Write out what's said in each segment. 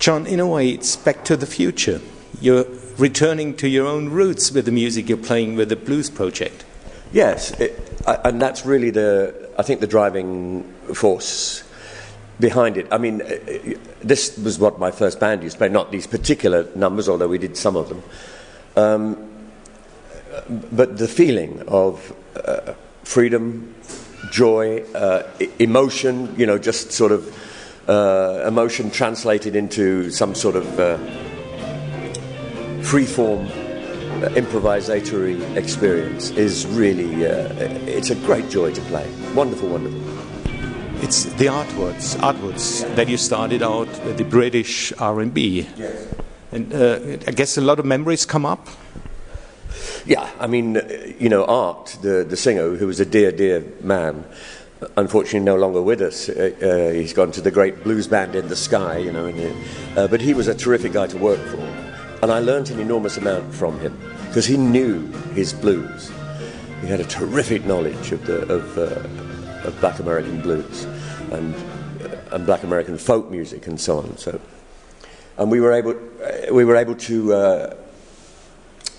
Jon, in a way, it's back to the future. You're returning to your own roots with the music you're playing with the blues project. Yes, and that's really I think the driving force behind it. I mean, this was what my first band used to play, not these particular numbers, although we did some of them. But the feeling of freedom, joy, emotion, just sort of emotion translated into some sort of free-form improvisatory experience is really, it's a great joy to play. Wonderful, wonderful. It's the artworks that you started out with the British R&B. Yes. And I guess a lot of memories come up. Yeah, I mean, Art, the singer, who was a dear, dear man, unfortunately no longer with us. He's gone to the great blues band In the Sky, but he was a terrific guy to work for. And I learned an enormous amount from him, because he knew his blues. He had a terrific knowledge of Black American blues and Black American folk music and so on. And we were able to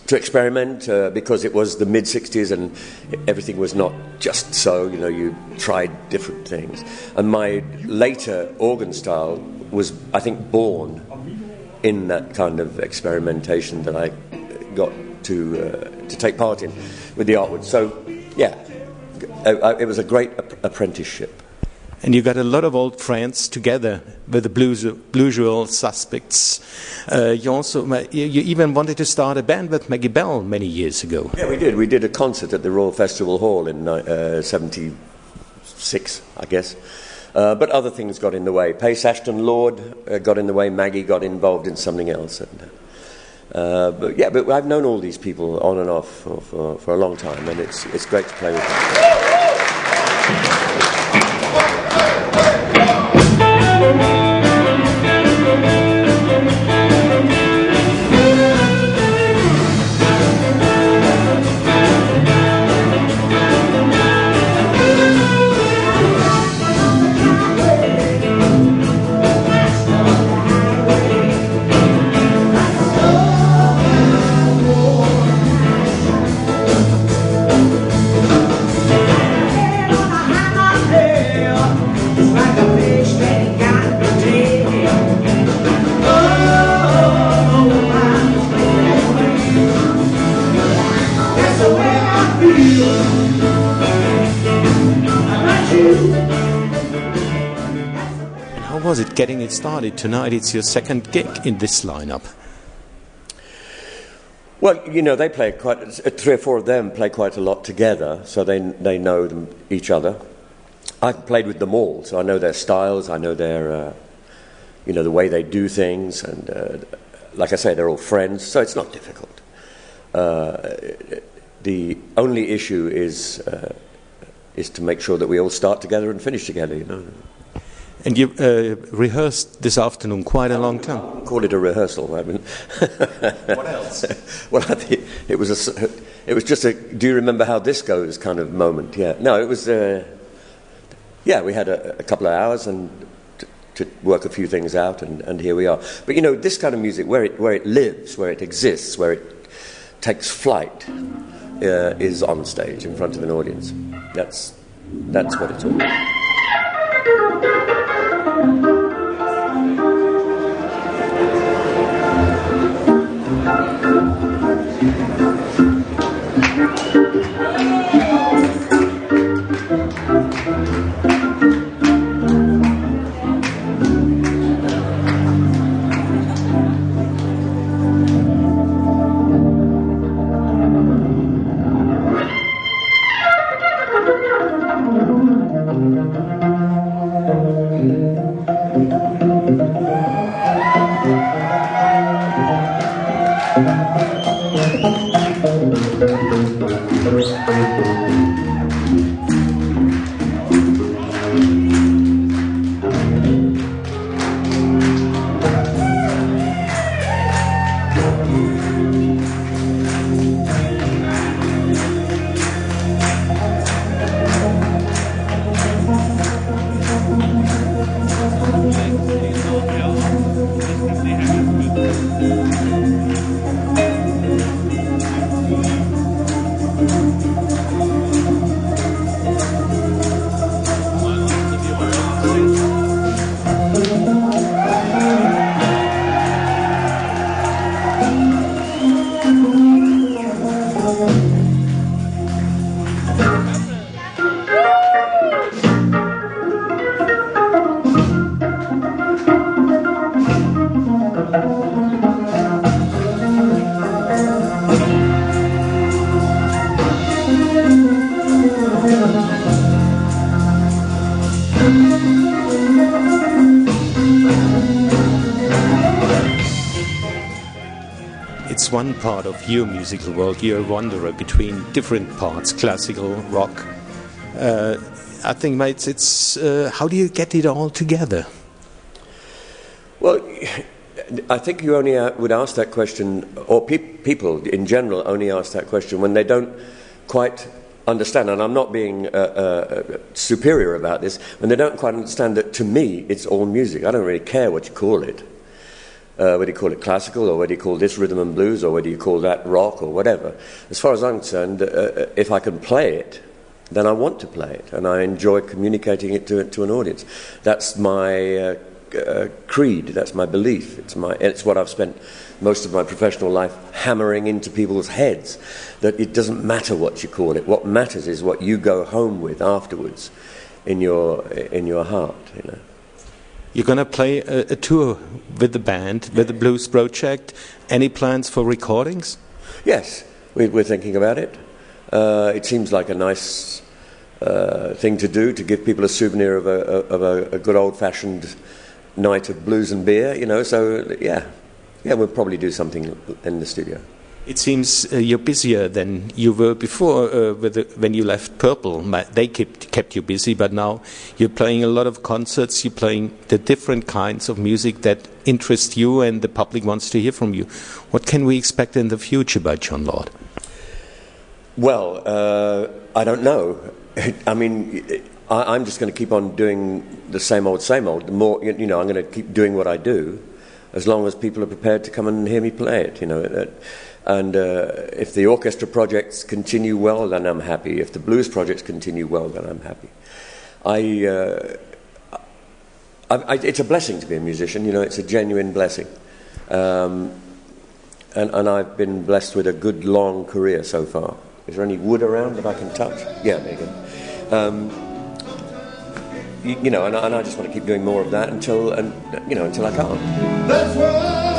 experiment because it was the mid-'60s and everything was not just so. You tried different things. And my later organ style was, I think, born in that kind of experimentation that I got to take part in with the artwork. So, yeah, it was a great apprenticeship. And you got a lot of old friends together with the bluesual suspects. You even wanted to start a band with Maggie Bell many years ago. Yeah, we did. We did a concert at the Royal Festival Hall in 76, I guess. But other things got in the way. Pace Ashton Lord got in the way. Maggie got involved in something else. But I've known all these people on and off for a long time, and it's great to play with them. How was it getting it started? Tonight it's your second gig in this lineup. Well, they play three or four of them play quite a lot together, so they know each other. I've played with them all, so I know their styles, I know their, the way they do things, and like I say, they're all friends, so it's not difficult. The only issue is to make sure that we all start together and finish together, And you rehearsed this afternoon quite a long time. Call it a rehearsal. I mean, what else? Well, I think it was just a do you remember how this goes kind of moment. Yeah. No, it was. We had a couple of hours and to work a few things out, and here we are. But this kind of music, where it lives, where it exists, where it takes flight, is on stage in front of an audience. That's what it's all about. That's one part of your musical world. You're a wanderer between different parts, classical, rock. I think, mates, it's how do you get it all together? Well, I think you only would ask that question, or people in general only ask that question when they don't quite understand, and I'm not being superior about this, when they don't quite understand that to me it's all music. I don't really care what you call it. Whether you call it classical, or whether you call this rhythm and blues, or whether you call that rock, or whatever. As far as I'm concerned, if I can play it, then I want to play it, and I enjoy communicating it to an audience. That's my creed, that's my belief, it's what I've spent most of my professional life hammering into people's heads, that it doesn't matter what you call it. What matters is what you go home with afterwards in your heart, you know. You're going to play a tour with the band, with the Blues Project. Any plans for recordings? Yes, we're thinking about it. It seems like a nice thing to do, to give people a souvenir of a good old-fashioned night of blues and beer, you know. So yeah, we'll probably do something in the studio. It seems you're busier than you were before when you left Purple. They kept you busy, but now you're playing a lot of concerts. You're playing the different kinds of music that interest you and the public wants to hear from you. What can we expect in the future by Jon Lord? Well, I don't know. I mean, I'm just going to keep on doing the same old. The more, you know, I'm going to keep doing what I do, as long as people are prepared to come and hear me play it, you know. And if the orchestra projects continue well, then I'm happy. If the blues projects continue well, then I'm happy. It's a blessing to be a musician, you know. It's a genuine blessing. And I've been blessed with a good long career so far. Is there any wood around that I can touch? Yeah, there you go. You know, and I just want to keep doing more of that until I can't. That's why